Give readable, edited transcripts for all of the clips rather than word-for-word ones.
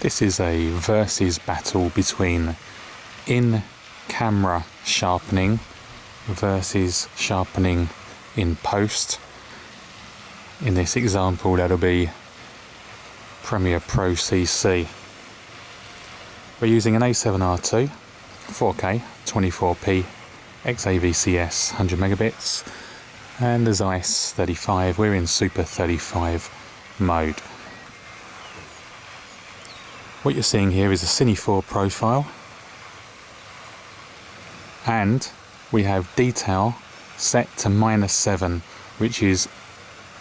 This is a versus battle between in-camera sharpening versus sharpening in post. In this example, that'll be Premiere Pro CC. We're using an A7R2, 4K, 24p, XAVCS, 100 megabits, and the Zeiss 35. We're in Super 35 mode. What you're seeing here is a Cine 4 profile, and we have detail set to -7, which is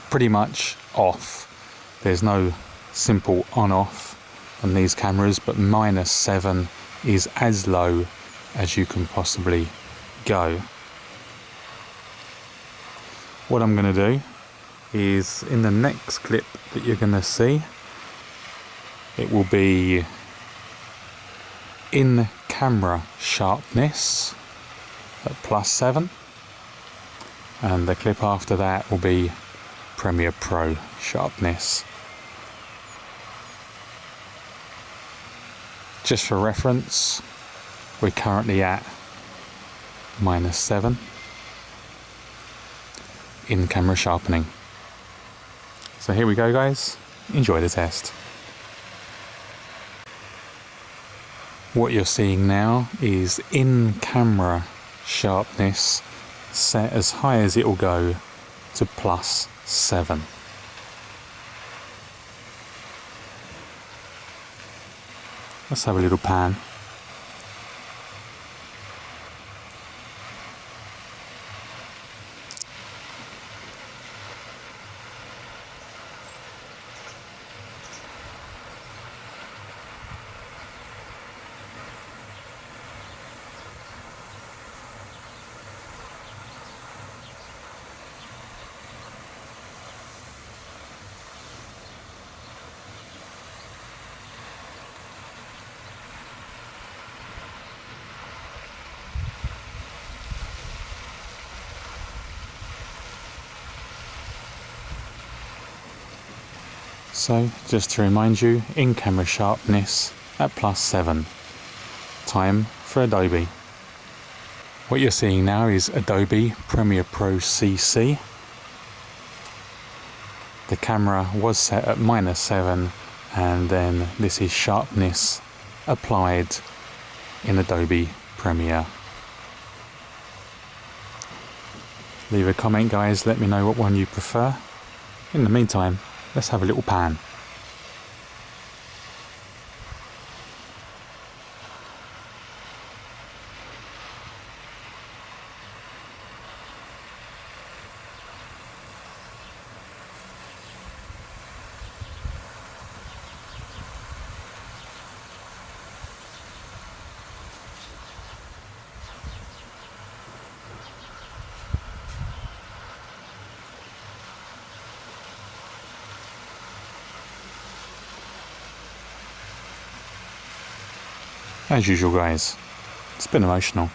pretty much off. There's no simple on-off on these cameras, but -7 is as low as you can possibly go. What I'm going to do is, in the next clip that you're going to see, it will be in camera sharpness at +7, and the clip after that will be Premiere Pro sharpness. Just for reference, we're currently at -7 in camera sharpening. So here we go, guys. Enjoy the test. What you're seeing now is in camera sharpness set as high as it will go to +7. Let's have a little pan. So, just to remind you, in-camera sharpness at +7. Time for Adobe. What you're seeing now is Adobe Premiere Pro CC. The camera was set at -7, and then this is sharpness applied in Adobe Premiere. Leave a comment, guys, let me know what one you prefer. In the meantime, let's have a little pan. As usual, guys, it's been emotional.